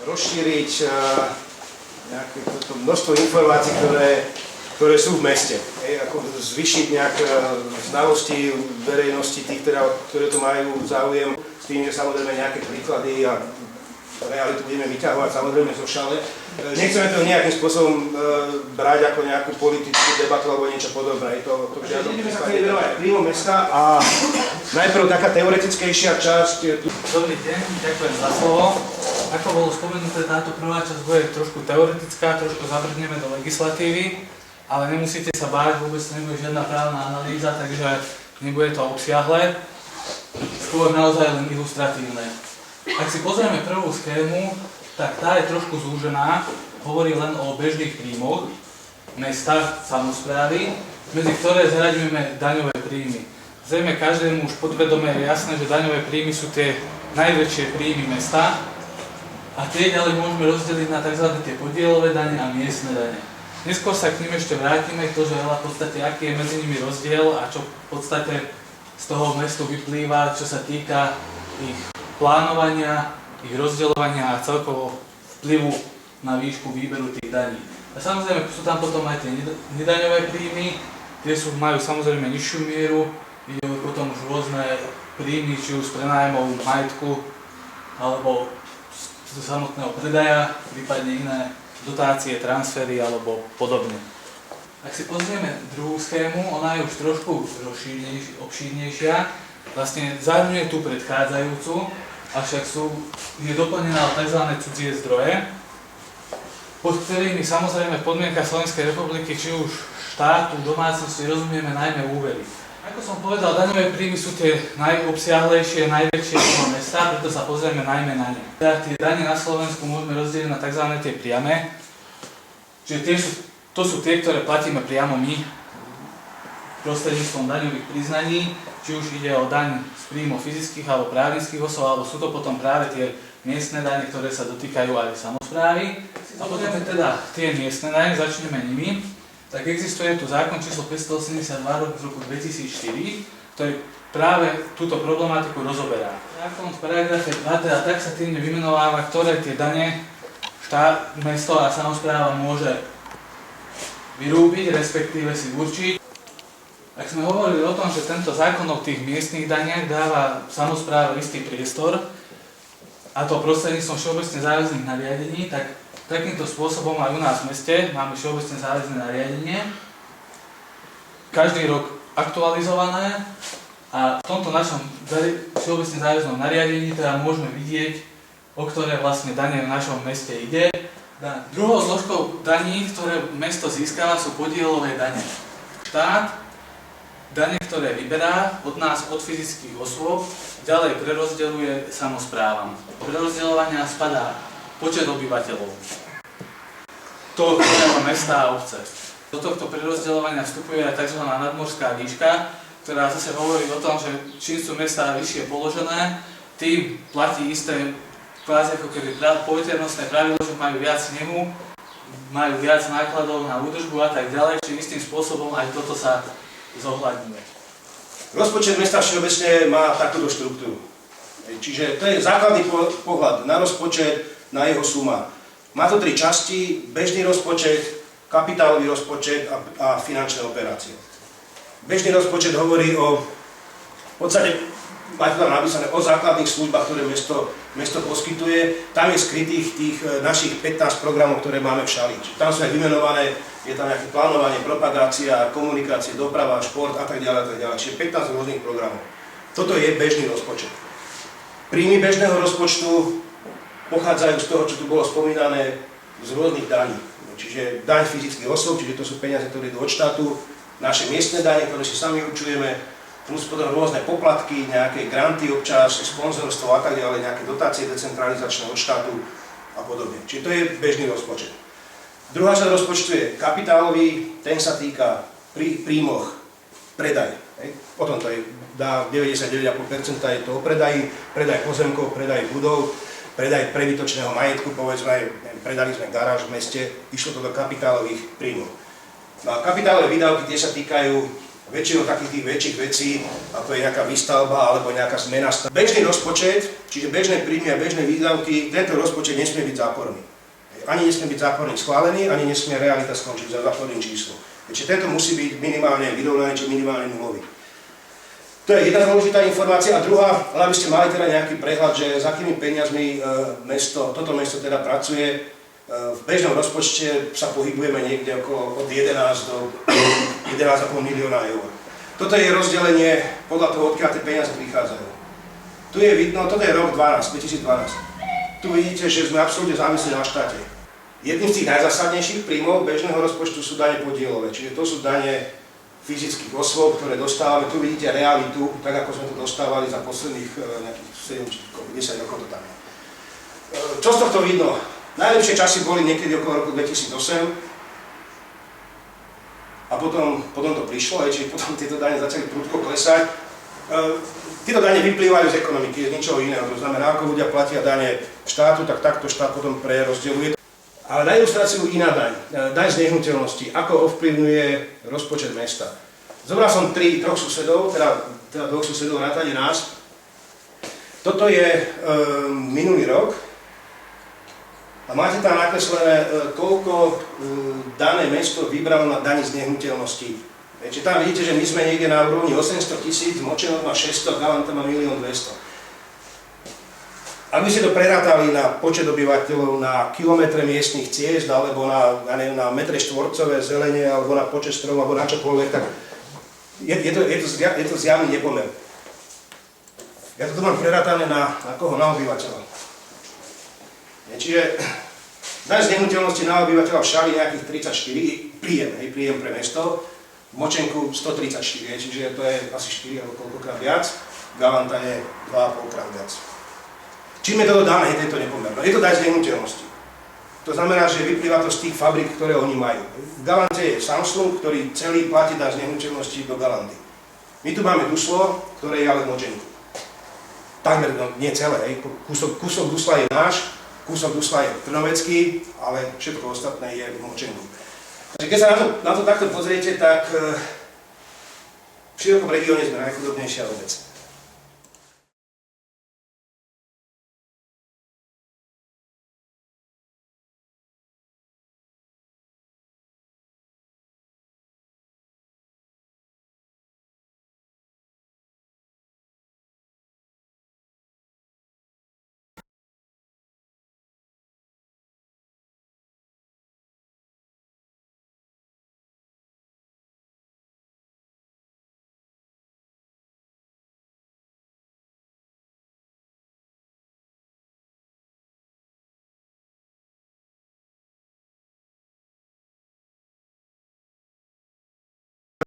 rozšíriť nejaké toto množstvo informácií, ktoré sú v meste. Ako zvyšiť nejak znalosti verejnosti tých, ktoré to majú záujem, s tým, že samozrejme nejaké príklady a realitu budeme vyťahovať samozrejme zo šale. Nechceme to nejakým spôsobom brať ako nejakú politickú debatu alebo niečo podobné. To v žiadnom prípade príjmu mesta a najprv taká teoretickejšia časť. Dobrý deň, ďakujem za slovo. Ako bolo spomenuté, táto prvá časť bude trošku teoretická, trošku zavrhneme do legislatívy, ale nemusíte sa báť, vôbec nebude žiadna právna analýza, takže nebude to obsiahle, skôr naozaj len ilustratívne. Ak si pozrieme prvú schému, tak tá je trošku zúžená, hovorí len o bežných príjmoch mesta, samosprávy, medzi ktoré zaraďujeme daňové príjmy. Zrejme každému už podvedome je jasné, že daňové príjmy sú tie najväčšie príjmy mesta a tie ďalej môžeme rozdeliť na tzv. Tie podielové dane a miestne dane. Neskôr sa k nim ešte vrátime, to, že v podstate aký je medzi nimi rozdiel a čo v podstate z toho mestu vyplýva, čo sa týka ich plánovania, ich rozdeľovania a celkovo vplyvu na výšku výberu tých daní. A samozrejme sú tam potom aj tie nedaňové príjmy, tie majú samozrejme nižšiu mieru, ide potom už rôzne príjmy, či už z prenájmov majetku alebo z samotného predaja, prípadne iné dotácie, transfery alebo podobne. Ak si pozrieme druhú schému, ona je už trošku obšírnejšia, vlastne zahrňuje tú predchádzajúcu, avšak je doplnená o tzv. Cudzie zdroje, pod ktorými samozrejme v podmienkach Slovenskej republiky, či už štátu, domácnosti, rozumieme najmä úvery. Ako som povedal, daňové príjmy sú tie najobsiahlejšie, najväčšie mimo mesta, preto sa pozrieme najmä na ne. Teda tie dane na Slovensku môžeme rozdeliť na tzv. Tie priame, čiže to sú tie, ktoré platíme priamo my prostredníctvom daňových priznaní, či už ide o daň z príjmov fyzických alebo právnických osôb, alebo sú to potom práve tie miestne dane, ktoré sa dotýkajú aj samosprávy. A potom teda tie miestne dane, začneme nimi. Tak existuje tu zákon číslo 582 z roku 2004, ktorý práve túto problematiku rozoberá. Zákon v paragrafe 2 teda taxatívne vymenováva, ktoré tie dane štát, mesto a samospráva môže vyrúbiť, respektíve si určiť. Ak sme hovorili o tom, že tento zákon o tých miestnych daniach dáva samospráve istý priestor, a to prostredníctvom všeobecne záväzných nariadení, tak takýmto spôsobom aj u nás v meste máme všeobecne záväzné nariadenie, každý rok aktualizované a v tomto našom všeobecne záväznom nariadení teda môžeme vidieť, o ktoré vlastne dane v našom meste ide. Druhou zložkou daní, ktoré mesto získava, sú podielové dane. Štát dane, ktoré vyberá od nás, od fyzických osôb, ďalej prerozdeľuje samosprávam. Do prerozdeľovania spadá počet obyvateľov toho mesta a obce. Do tohto prerozdeľovania vstupuje aj tzv. Nadmorská výška, ktorá zase hovorí o tom, že čím sú mestá vyššie položené, tým platí isté kvázi ako keby poveternostné pravidlo, že majú viac snehu, majú viac nákladov na údržbu a tak ďalej, či istým spôsobom aj toto sa zohľadňuje. Rozpočet mesta všeobecne má takúto štruktúru. Čiže to je základný pohľad na rozpočet, na jeho suma. Má to tri časti: bežný rozpočet, kapitálový rozpočet a finančné operácie. Bežný rozpočet hovorí v podstate, máte tam napísané o základných službách, ktoré mesto poskytuje. Tam je skrytých tých našich 15 programov, ktoré máme v šali. Tam sú aj vymenované, je tam nejaké plánovanie, propagácia, komunikácie, doprava, šport a tak ďalej, a tak ďalej. Čiže 15 rôznych programov. Toto je bežný rozpočet. Príjmy bežného rozpočtu pochádzajú z toho, čo tu bolo spomínané, z rôznych daní. Čiže daň fyzických osôb, čiže to sú peniaze, ktoré idú od štátu, naše miestne dane, ktoré si sami určujeme, plus potom rôzne poplatky, nejaké granty občas, sponzorstvo a tak ďalej, nejaké dotácie decentralizačné od štátu a podobne. Čiže to je bežný rozpočet. Druhá časť rozpočtu je kapitálový, ten sa týka pri príjmoch predaj. Potom to je, dá 99,5% je to o predaji, predaj pozemkov, predaj budov, predaj prebytočného majetku, povedzme, predali sme garáž v meste, išlo to do kapitálových príjmov. No a kapitálové výdavky tie sa týkajú väčšinou takých tých väčších vecí, ako je nejaká výstavba alebo nejaká zmena. Bežný rozpočet, čiže bežné príjmy a bežné výdavky, tento rozpočet nesmie byť záporný. Ani nesmie byť záporný schválený, ani nesmie realita skončiť za záporným číslom. Čiže tento musí byť minimálne vyrovnaný, či minimálne nulový. To je jedna dôležitá informácia. A druhá, ale aby ste mali teda nejaký prehľad, že s akými peniazmi toto mesto teda pracuje. V bežnom rozpočte sa pohybujeme niekde okolo od 11 do 11,5 milióna eur. Toto je rozdelenie podľa toho, odkiaľ tie peniaze prichádzajú. Tu je vidno, toto je rok 2012. Tu vidíte, že sme absolútne závislí na štáte. Jedným z tých najzásadnejších príjmov bežného rozpočtu sú dane podielové, čiže to sú dane fyzických osôb, ktoré dostávame. Tu vidíte realitu, tak ako sme to dostávali za posledných nejakých 7 či 10 rokov to tam je. Čo z tohto vidno? Najlepšie časy boli niekedy okolo roku 2008 a potom to prišlo, čiže potom tieto dane začali prudko klesať. Tieto dane vyplývajú z ekonomiky, z ničoho iného. To znamená, ako ľudia platia dane štátu, tak takto štát potom prerozdeľuje. Ale na ilustráciu iná daň, daň z nehnuteľnosti, ako ovplyvňuje rozpočet mesta. Zobral som troch susedov, teda dvoch susedov vrátane nás. Toto je minulý rok a máte tam nakreslené, koľko dané mesto vybralo na daň z nehnuteľnosti. Čiže tam vidíte, že my sme niekde na úrovni 800 000, Močenov má 600, Galanta má 1 200 000. Ak by ste to prerátali na počet obyvateľov, na kilometre miestnych ciest, alebo na metre štvorcové zelenie, alebo na počet stromov, alebo na čokoľvek, tak je to zjavný nepomer. Ja to tu mám prerátané na koho? Na obyvateľa. Čiže daň z nehnuteľnosti na obyvateľa v Šali nejakých 34, príjem pre mesto, v Močenku 134, čiže to je asi 4 alebo koľkokrát viac, Galanta je 2,5 krát viac. Čím je to dané, tento nepomer? No, je to daň z nehnuteľnosti. To znamená, že vyplýva to z tých fabrik, ktoré oni majú. V Galante je Samsung, ktorý celý platí daň z nehnuteľnosti do Galanty. My tu máme Duslo, ktoré je ale v Močenku. Takmer, no nie celé, kúsok Dusla je náš, kúsok Dusla je trnovecký, ale všetko ostatné je v Močenku. Takže keď sa na to takto pozriete, tak v širokom regióne sme najchudobnejšia obec.